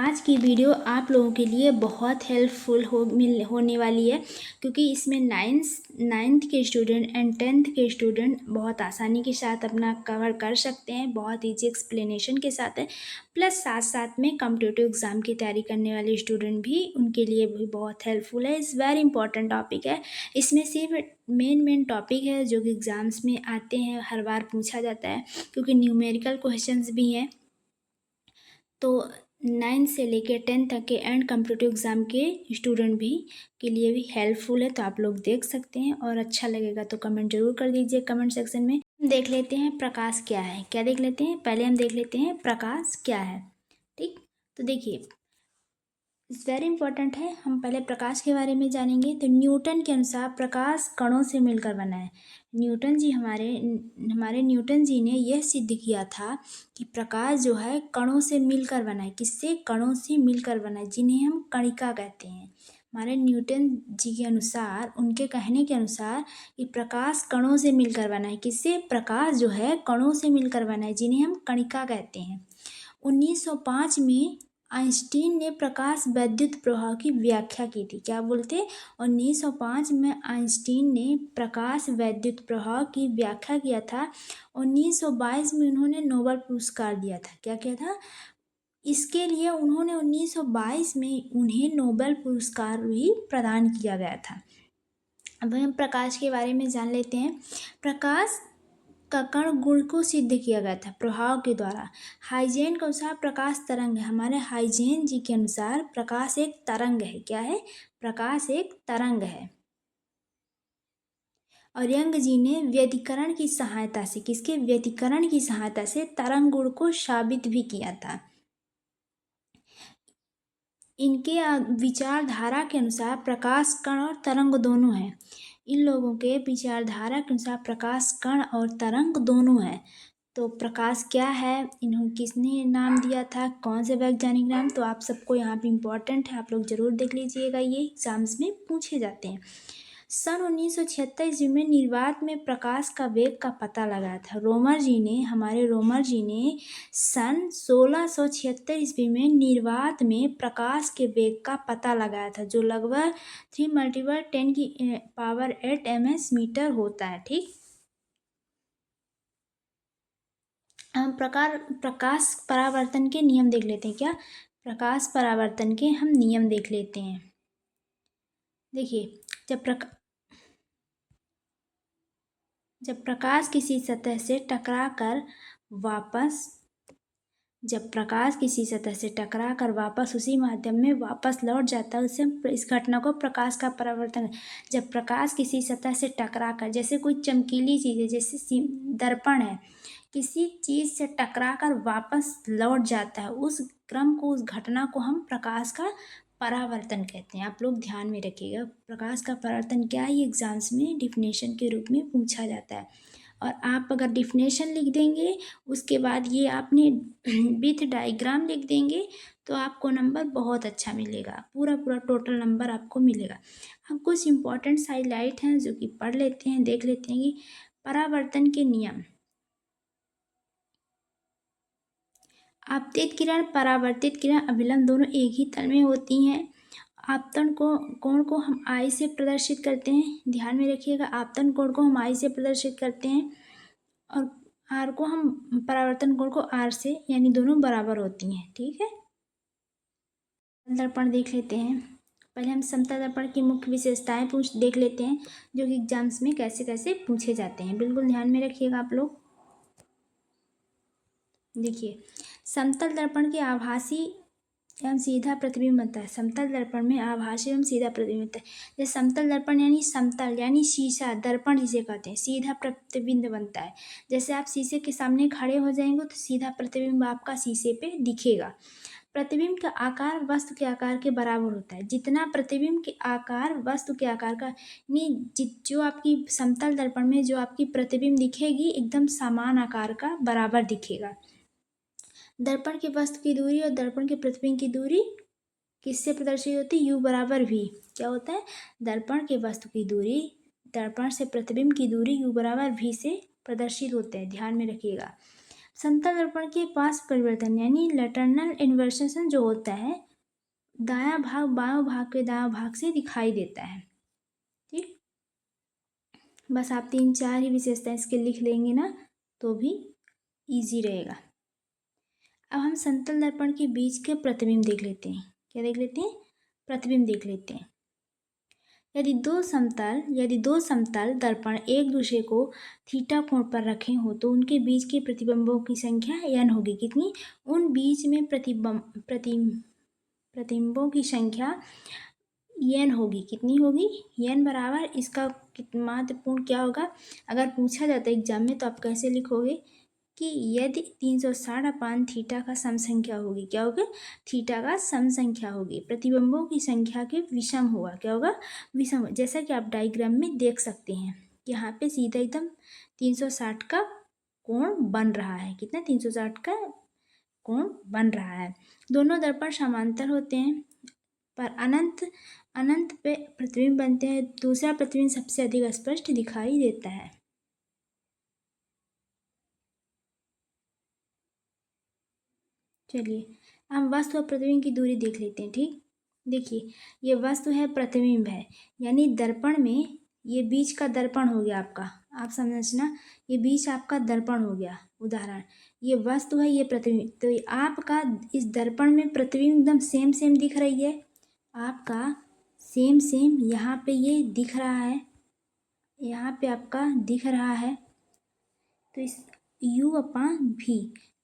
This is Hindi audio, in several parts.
आज की वीडियो आप लोगों के लिए बहुत हेल्पफुल होने वाली है, क्योंकि इसमें नाइन्थ के स्टूडेंट एंड 10th के स्टूडेंट बहुत आसानी के साथ अपना कवर कर सकते हैं। बहुत ईजी एक्सप्लेनेशन के साथ है, प्लस साथ साथ में कॉम्पिटिटिव एग्ज़ाम की तैयारी करने वाले स्टूडेंट भी, उनके लिए भी बहुत हेल्पफुल है। इस वेरी इंपॉर्टेंट टॉपिक है। इसमें सिर्फ मेन टॉपिक है जो कि एग्ज़ाम्स में आते हैं, हर बार पूछा जाता है, क्योंकि न्यूमेरिकल क्वेश्चंस भी हैं। तो 9th से लेकर 10th तक के एंड कॉम्पिटिटिव एग्ज़ाम के स्टूडेंट भी के लिए भी हेल्पफुल है, तो आप लोग देख सकते हैं। और अच्छा लगेगा तो कमेंट जरूर कर दीजिए कमेंट सेक्शन में। देख लेते हैं प्रकाश क्या है। क्या देख लेते हैं? पहले हम देख लेते हैं प्रकाश क्या है। ठीक, तो देखिए इट्स वेरी इंपॉर्टेंट है। हम पहले प्रकाश के बारे में जानेंगे। तो न्यूटन के अनुसार प्रकाश कणों से मिलकर बना है। हमारे न्यूटन जी ने यह सिद्ध किया था कि प्रकाश जो है कणों से मिलकर बना है। किससे? कणों से मिलकर बना है, जिन्हें हम कणिका कहते हैं। हमारे न्यूटन जी के अनुसार, उनके कहने के अनुसार, कि प्रकाश कणों से मिलकर बना है। किससे? प्रकाश जो है कणों से मिलकर बना है, जिन्हें हम कणिका कहते हैं। 1905 में आइंस्टीन ने प्रकाश वैद्युत प्रवाह की व्याख्या की थी। क्या बोलते? 1905 में आइंस्टीन ने प्रकाश वैद्युत प्रवाह की व्याख्या किया था। 1922 में उन्होंने नोबेल पुरस्कार दिया था। क्या किया था? इसके लिए उन्होंने 1922 में उन्हें नोबेल पुरस्कार भी प्रदान किया गया था। अब हम प्रकाश के बारे में जान लेते हैं। प्रकाश का कण गुण को सिद्ध किया गया था प्रभाव के द्वारा। हाइजेन के अनुसार प्रकाश तरंग है। हमारे हाइजेन जी के अनुसार प्रकाश एक तरंग है। क्या है? प्रकाश एक तरंग है। और यंग जी ने व्यतिकरण की सहायता से, किसके? व्यतिकरण की सहायता से तरंग गुण को साबित भी किया था। इनके विचारधारा के अनुसार प्रकाश कण और तरंग दोनों हैं। इन लोगों के विचारधारा के अनुसार प्रकाश कण और तरंग दोनों है। तो प्रकाश क्या है, इन्होंने किसने नाम दिया था, कौन से वैज्ञानिक नाम? तो आप सबको यहाँ पे इम्पोर्टेंट है, आप लोग जरूर देख लीजिएगा, ये एग्जाम्स में पूछे जाते हैं। सन 1976 ईस्वी में निर्वात में प्रकाश का वेग का पता लगाया था। हमारे रोमर जी ने सन 1676 ईस्वी में निर्वात में प्रकाश के वेग का पता लगाया था, जो लगभग 3 × 10⁸ ms मीटर होता है। ठीक, हम प्रकाश परावर्तन के नियम देख लेते हैं। क्या? प्रकाश परावर्तन के हम नियम देख लेते हैं। देखिए, जब प्रकाश किसी सतह से टकरा कर वापस उसी माध्यम में वापस लौट जाता है, उसे इस घटना को प्रकाश का परावर्तन। जब प्रकाश किसी सतह से टकराकर, जैसे कोई चमकीली चीज़ है, जैसे दर्पण है, किसी चीज़ से टकराकर वापस लौट जाता है, उस क्रम को, उस घटना को हम प्रकाश का परावर्तन कहते हैं। आप लोग ध्यान में रखिएगा, प्रकाश का परावर्तन क्या है, ये एग्जाम्स में डिफिनेशन के रूप में पूछा जाता है। और आप अगर डिफिनेशन लिख देंगे, उसके बाद ये आपने विथ डायग्राम लिख देंगे, तो आपको नंबर बहुत अच्छा मिलेगा, पूरा टोटल नंबर आपको मिलेगा। हम कुछ इंपॉर्टेंट हाईलाइट हैं जो कि पढ़ लेते हैं, देख लेते हैं कि परावर्तन के नियम। आपतित किरण, परावर्तित किरण, अभिलंब दोनों एक ही तल में होती हैं। आपतन कोण को हम आई से प्रदर्शित करते हैं। ध्यान में रखिएगा, आपतन कोण को हम आई से प्रदर्शित करते हैं, और आर को हम, परावर्तन कोण को आर से, यानी दोनों बराबर होती हैं। ठीक है, दर्पण देख लेते हैं। पहले हम समतल दर्पण की मुख्य विशेषताएं देख लेते हैं, जो कि एग्जाम्स में कैसे कैसे पूछे जाते हैं। बिल्कुल ध्यान में रखिएगा आप लोग। देखिए, समतल दर्पण के आभासी एवं सीधा प्रतिबिंब बनता है। समतल दर्पण में आभासी एवं सीधा प्रतिबिंब बनता है। जैसे समतल दर्पण यानी समतल, यानी शीशा, दर्पण जिसे कहते हैं, सीधा प्रतिबिंब बनता है। जैसे आप शीशे के सामने खड़े हो जाएंगे तो सीधा प्रतिबिंब आपका शीशे पे दिखेगा। प्रतिबिंब का आकार वस्तु के आकार के बराबर होता है। जितना प्रतिबिंब के आकार वस्तु के आकार का, जो आपकी समतल दर्पण में जो आपकी प्रतिबिंब दिखेगी, एकदम समान आकार का, बराबर दिखेगा। दर्पण के वस्तु की दूरी और दर्पण के प्रतिबिंब की दूरी किससे प्रदर्शित होती है? U बराबर V। क्या होता है? दर्पण के वस्तु की दूरी, दर्पण से प्रतिबिंब की दूरी U बराबर V से प्रदर्शित होते हैं। ध्यान में रखिएगा। समतल दर्पण के पास परिवर्तन यानी लैटरनल इन्वर्सन जो होता है दायां भाग बायों भाग के दायां भाग से दिखाई देता है। ठीक, बस आप 3-4 ही विशेषताएं इसके लिख लेंगे ना तो भी इजी रहेगा। अब हम समतल दर्पण के बीच के प्रतिबिंब देख लेते हैं। क्या देख लेते हैं? प्रतिबिंब देख लेते हैं। यदि दो समतल दर्पण एक दूसरे को थीटा कोण पर रखे हो तो उनके बीच के प्रतिबिंबों की संख्या n होगी। कितनी? उन बीच में प्रतिबिंबों की संख्या n होगी। कितनी होगी? n बराबर इसका महत्वपूर्ण क्या होगा? अगर पूछा जाता है एग्जाम में तो आप कैसे लिखोगे कि यदि 360 थीटा का सम संख्या होगी। क्या होगा? थीटा का सम संख्या होगी। प्रतिबिंबों की संख्या के विषम होगा। क्या होगा? विषम। जैसा कि आप डायग्राम में देख सकते हैं यहाँ पे सीधा एकदम 360 का कोण बन रहा है। कितना? 360 का कोण बन रहा है। दोनों दर्पण समांतर होते हैं पर अनंत पे प्रतिबिंब बनते हैं। दूसरा प्रतिबिंब सबसे अधिक स्पष्ट दिखाई देता है। चलिए हम वस्तु और प्रतिबिंब की दूरी देख लेते हैं। ठीक, देखिए ये वस्तु है, प्रतिबिंब है, यानी दर्पण में ये बीच का दर्पण हो गया आपका। आप समझना, ये बीच आपका दर्पण हो गया। उदाहरण, ये वस्तु है, ये प्रतिबिंब। तो ये आपका इस दर्पण में प्रतिबिंब एकदम सेम दिख रही है। आपका सेम यहाँ पे ये दिख रहा है, यहाँ पे आपका दिख रहा है। तो इस u/v,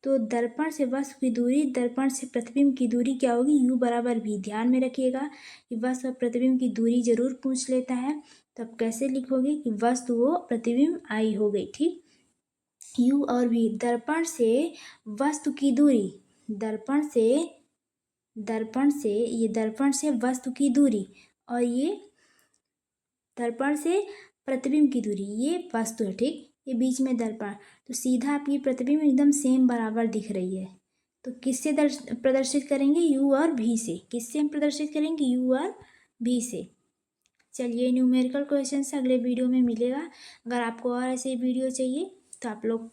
तो दर्पण से वस्तु की दूरी, दर्पण से प्रतिबिंब की दूरी क्या होगी? u बराबर v। ध्यान में रखिएगा कि वस्तु और प्रतिबिंब की दूरी जरूर पूछ लेता है। तो आप कैसे लिखोगे कि वस्तु व प्रतिबिंब I हो गई। ठीक, u और v, दर्पण से वस्तु की दूरी, दर्पण से वस्तु की दूरी, और ये दर्पण से प्रतिबिंब की दूरी, ये वस्तु है। ठीक, ये बीच में दर्पण, तो सीधा आपकी प्रतिबिंब एकदम सेम बराबर दिख रही है। तो किससे प्रदर्शित करेंगे? u और v से। किससे हम प्रदर्शित करेंगे? u और v से। चलिए न्यूमेरिकल क्वेश्चन अगले वीडियो में मिलेगा। अगर आपको और ऐसे वीडियो चाहिए तो आप लोग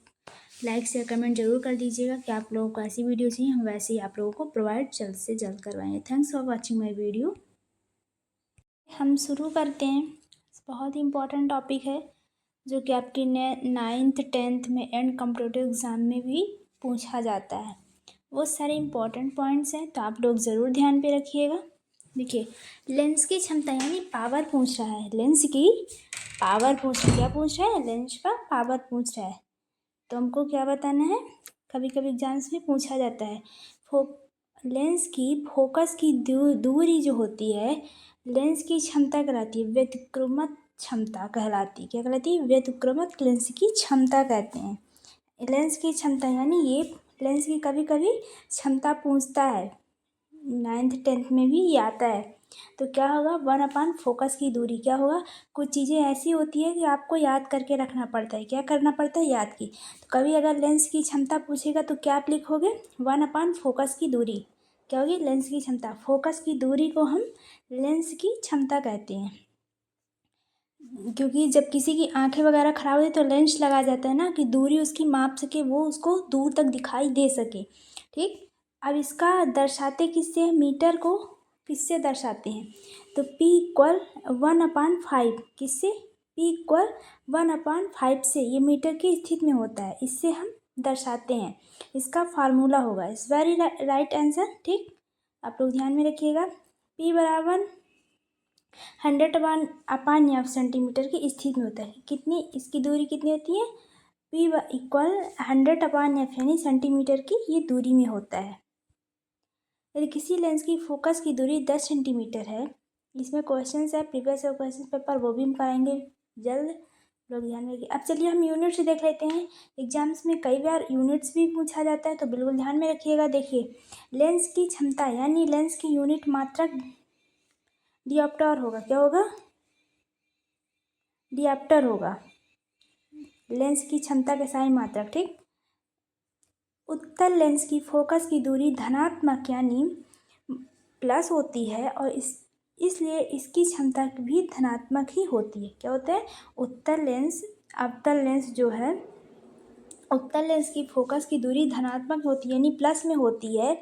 लाइक शेयर कमेंट जरूर कर दीजिएगा कि आप लोगों को ऐसी वीडियो चाहिए। हम वैसे ही आप लोगों को प्रोवाइड जल्द से जल्द करवाएंगे। Thanks for watching my video. हम शुरू करते हैं। बहुत ही इम्पोर्टेंट टॉपिक है जो कि आपकी 9th 10th में एंड कॉम्पिटिटिव एग्ज़ाम में भी पूछा जाता है। वो सारे इम्पोर्टेंट पॉइंट्स हैं, तो आप लोग ज़रूर ध्यान पे रखिएगा। देखिए, लेंस की क्षमता यानी पावर पूछ रहा है। लेंस की पावर पूछ रहा है। क्या पूछ रहा है? लेंस का पावर पूछ रहा है। तो हमको क्या बताना है? कभी कभी एग्जाम्स में पूछा जाता है लेंस की फोकस की दूरी जो होती है, लेंस की क्षमता कहलाती है व्यतिक्रमक क्षमता कहलाती है। क्या कहलाती है? व्यतिक्रमक लेंस की क्षमता कहते हैं। लेंस की क्षमता यानी ये लेंस की कभी कभी क्षमता पूछता है। 9th 10th में भी ये आता है। तो क्या होगा? 1/, फोकस की दूरी। क्या होगा? कुछ चीज़ें ऐसी होती है कि आपको याद करके रखना पड़ता है। क्या करना पड़ता है? याद की। तो कभी अगर लेंस की क्षमता पूछेगा तो क्या आप लिखोगे? 1/, फोकस की दूरी। क्या होगी? लेंस की क्षमता। फोकस की दूरी को हम लेंस की क्षमता कहते हैं। क्योंकि जब किसी की आंखें वगैरह खराब होती है तो लेंस लगाया जाता है ना, कि दूरी उसकी माप सके, वो उसको दूर तक दिखाई दे सके। ठीक, अब इसका दर्शाते किससे हैं? मीटर को किससे दर्शाते हैं? तो P = 1/5। किससे? P = 1/5 से। ये मीटर की स्थिति में होता है, इससे हम दर्शाते हैं। इसका फार्मूला होगा। इस वेरी राइट आंसर। ठीक, आप लोग ध्यान में रखिएगा। P बराबर 100/F सेंटीमीटर की स्थिति में होता है। कितनी इसकी दूरी कितनी होती है? P = 100/F यानी सेंटीमीटर की ये दूरी में होता है। यदि किसी लेंस की फोकस की दूरी 10 सेंटीमीटर है, इसमें क्वेश्चन है प्रीवियस क्वेश्चन पेपर, वो भी हम कराएंगे जल्द, लोग ध्यान रखिए। अब चलिए हम यूनिट्स देख लेते हैं। एग्जाम्स में कई बार यूनिट्स भी पूछा जाता है, तो बिल्कुल ध्यान में रखिएगा। देखिए, लेंस की क्षमता यानी लेंस की यूनिट मात्रक डियोप्टर होगा। क्या होगा? डियोप्टर होगा। लेंस की क्षमता के साई मात्रक। ठीक, उत्तल लेंस की फोकस की दूरी धनात्मक यानी प्लस होती है और इसलिए इसकी क्षमता भी धनात्मक ही होती है। क्या होता है? उत्तल लेंस, अवतल लेंस जो है उत्तल लेंस की फोकस की दूरी धनात्मक होती है, यानी प्लस में होती है,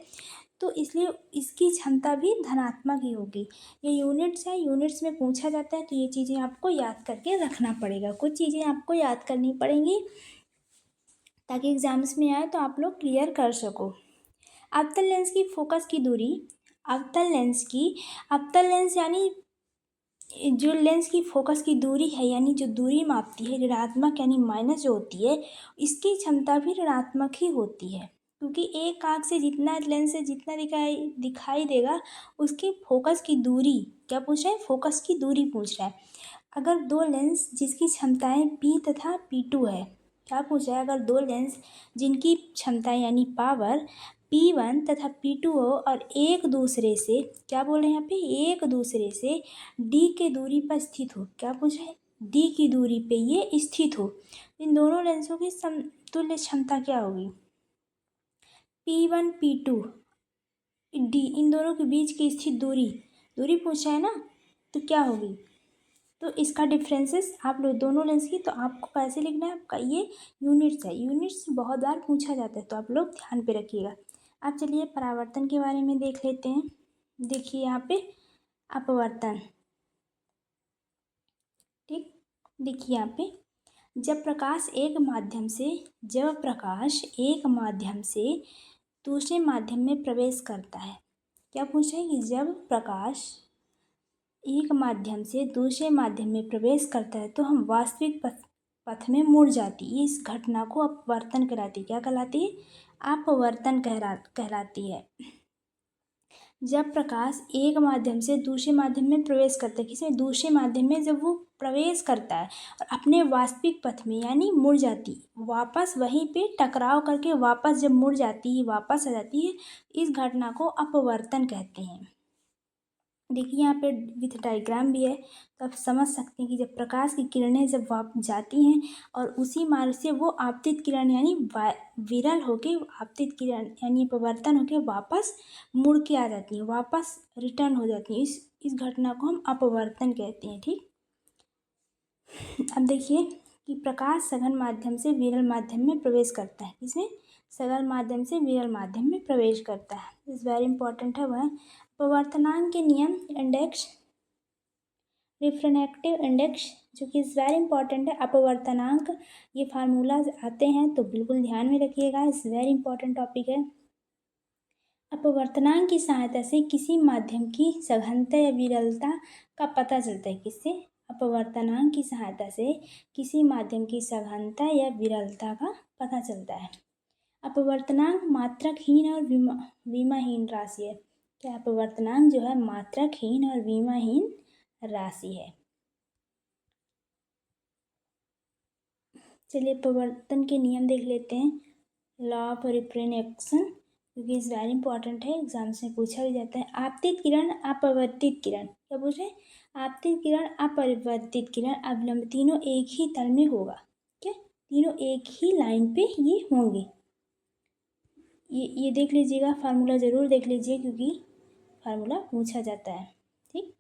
तो इसलिए इसकी क्षमता भी धनात्मक ही होगी। ये यूनिट्स है, यूनिट्स में पूछा जाता है, तो ये चीज़ें आपको याद करके रखना पड़ेगा। कुछ चीज़ें आपको याद करनी पड़ेंगी ताकि एग्जाम्स में आए तो आप लोग क्लियर कर सको। अवतल लेंस की फोकस की दूरी, अवतल लेंस यानी जो लेंस की फोकस की दूरी है, यानी जो दूरी मापती है, ऋणात्मक यानी माइनस जो होती है, इसकी क्षमता भी ऋणात्मक ही होती है, क्योंकि एक आँख से जितना लेंस से जितना दिखाई देगा, उसकी फोकस की दूरी, क्या पूछ रहा है, फोकस की दूरी पूछ रहा है। अगर दो लेंस जिसकी क्षमताएं P तथा P2 है, क्या पूछ रहा है, अगर दो लेंस जिनकी क्षमताएं यानी पावर P1 तथा P2 हो और एक दूसरे से, क्या बोल रहे हैं यहाँ पे, एक दूसरे से D के दूरी पर स्थित हो, क्या पूछ रहे हैं, D की दूरी पे ये स्थित हो, इन दोनों लेंसों की समतुल्य क्षमता क्या होगी, P1 P2 D, इन दोनों के बीच की स्थित दूरी पूछा है ना, तो क्या होगी, तो इसका डिफरेंसेस आप लोग दोनों लेंस की, तो आपको कैसे लिखना है, आपका ये यूनिट्स है, यूनिट्स बहुत बार पूछा जाता है, तो आप लोग ध्यान पे रखिएगा। अब चलिए परावर्तन के बारे में देख लेते हैं। देखिए यहाँ पे अपवर्तन, ठीक, देखिए यहाँ पे जब प्रकाश एक माध्यम से दूसरे माध्यम में प्रवेश करता है, क्या पूछा है कि जब प्रकाश एक माध्यम से दूसरे माध्यम में प्रवेश करता है तो हम वास्तविक पथ में मुड़ जाती है, इस घटना को अपवर्तन कहलाती है, क्या कहलाती है, अपवर्तन कहलाती है। जब प्रकाश एक माध्यम से दूसरे माध्यम में प्रवेश करता है, किसी दूसरे माध्यम में जब वो प्रवेश करता है और अपने वास्तविक पथ में यानी मुड़ जाती, वापस वहीं पे टकराव करके वापस जब मुड़ जाती है, वापस आ जाती है, इस घटना को अपवर्तन कहते हैं। देखिए यहाँ पे विथ डायग्राम भी है, तो आप समझ सकते हैं कि जब प्रकाश की किरणें जब वापस जाती हैं और उसी मार्ग से वो आपतित किरण यानी विरल होके आपतित किरण यानी अपवर्तन होके वापस मुड़ के आ जाती हैं, वापस रिटर्न हो जाती हैं, इस घटना को हम अपवर्तन कहते हैं, ठीक। अब देखिए कि प्रकाश सघन माध्यम से विरल माध्यम में प्रवेश करता है, इसमें सघन माध्यम से विरल माध्यम में प्रवेश करता है, इस वेरी इंपॉर्टेंट है वह। अपवर्तनांक के नियम, इंडेक्स, रिफ्रैक्टिव इंडेक्स, जो कि इस वेरी इंपॉर्टेंट है, अपवर्तनांक, ये फार्मूलाज आते हैं तो बिल्कुल ध्यान में रखिएगा, इस वेरी इंपॉर्टेंट टॉपिक है। अपवर्तनांक की सहायता से किसी माध्यम की सघनता या विरलता का पता चलता है, किससे, अपवर्तनांक की सहायता से किसी माध्यम की सघनता या विरलता का पता चलता है। अपवर्तनांक मात्रकहीन और विमाहीन राशि है, क्या अपवर्तनांक जो है मात्रकहीन और विमाहीन राशि है। चलिए अपवर्तन के नियम देख लेते हैं, लॉ ऑफ रिफ्रैक्शन, क्योंकि इस वेरी इंपॉर्टेंट है, एग्जाम्स में पूछा भी जाता है। आपतित किरण, अपवर्तित किरण, क्या पूछ रहे हैं, आपतित किरण, अपरिवर्तित किरण, अवलंब, तीनों एक ही तल में होगा, क्या, तीनों एक ही लाइन पे ये होंगे, ये देख लीजिएगा, फार्मूला ज़रूर देख लीजिए क्योंकि फार्मूला पूछा जाता है, ठीक।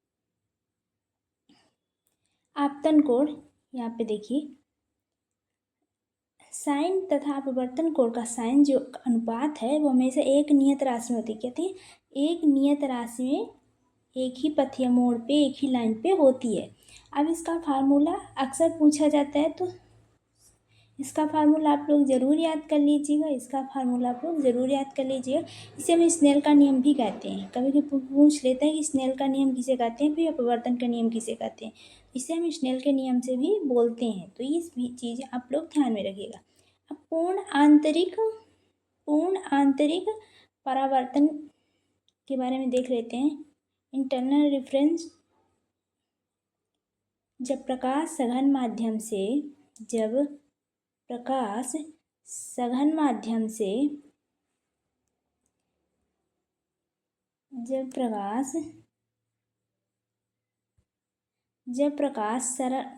आपतन कोण, यहाँ पे देखिए साइन तथा अपवर्तन कोण का साइन जो अनुपात है वो हमेशा एक नियत राशि में होती है, कहती है एक नियत राशि में एक ही पथ या मोड़ पे एक ही लाइन पे होती है। अब इसका फार्मूला अक्सर पूछा जाता है, तो इसका फार्मूला आप लोग ज़रूर याद कर लीजिएगा, इसका फार्मूला आप लोग ज़रूर याद कर लीजिएगा। इसे हम स्नेल का नियम भी कहते हैं, कभी कभी पूछ लेते हैं कि स्नेल का नियम किसे कहते हैं, फिर अपवर्तन का नियम किसे कहते हैं, इसे हम स्नेल के नियम से भी बोलते हैं, तो ये चीज़ आप लोग ध्यान में रखिएगा। अब पूर्ण आंतरिक परावर्तन के बारे में देख लेते हैं। इंटरनल रिफरेंस, जब प्रकाश सघन माध्यम से जब प्रकाश सघन माध्यम से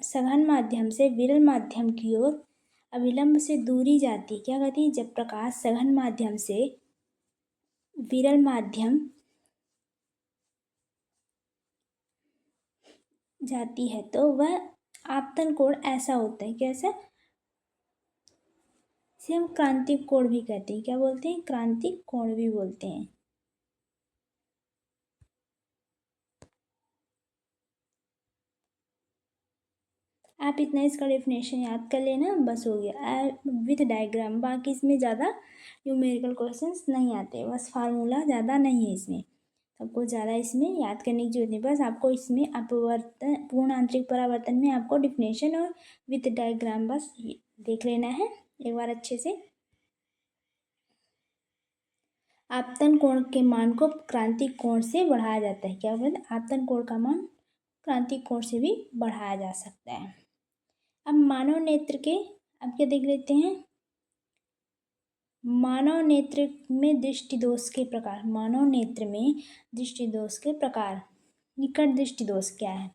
सघन माध्यम से विरल माध्यम की ओर अविलंब से दूरी जाती, क्या कहती है, जब प्रकाश सघन माध्यम से विरल माध्यम जाती है तो वह आपतन कोण ऐसा होता है, कैसा, इसे हम क्रांतिक कोण भी कहते हैं। क्या बोलते हैं? क्रांतिक कोण भी बोलते हैं। आप इतना इसका डेफिनेशन याद कर लेना, बस हो गया। विथ डायग्राम, बाकी इसमें ज़्यादा न्यूमेरिकल क्वेश्चंस नहीं आते, बस फार्मूला ज़्यादा नहीं है इसमें, आपको ज़्यादा इसमें याद करने की जरूरत नहीं। बस आपको इसमें अपवर्तन, पूर्ण आंतरिक परावर्तन में आपको डिफिनेशन और विथ डायग्राम बस देख लेना है एक बार अच्छे से। आपतन कोण के मान को क्रांतिक कोण से बढ़ाया जाता है। क्या बोलते हैं? आपतन कोण का मान क्रांतिक कोण से भी बढ़ाया जा सकता है। अब मानव नेत्र के, अब क्या देख लेते हैं? मानव नेत्र में दृष्टि दोष के प्रकार। मानव नेत्र में दृष्टि दोष के प्रकार। निकट दृष्टि दोष क्या है?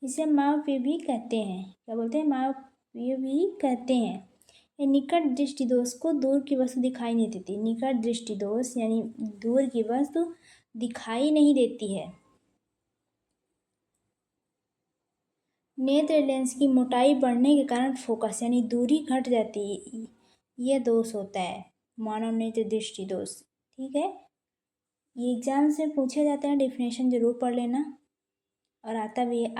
इसे मापवीय भी कहते हैं। क्या बोलते हैं? मापवीय भी कहते हैं। ये निकट दृष्टि दोष को दूर की वस्तु दिखाई नहीं देती। निकट दृष्टि दोष यानी दूर की वस्तु दिखाई नहीं देती है। नेत्र लेंस की मोटाई बढ़ने के कारण फोकस यानी दूरी घट जाती है, यह दोष होता है, मानव नेत्र दृष्टि दोष। ठीक है, ये एग्जाम से पूछे जाते हैं, डेफिनेशन जरूर पढ़ लेना और आता भी है।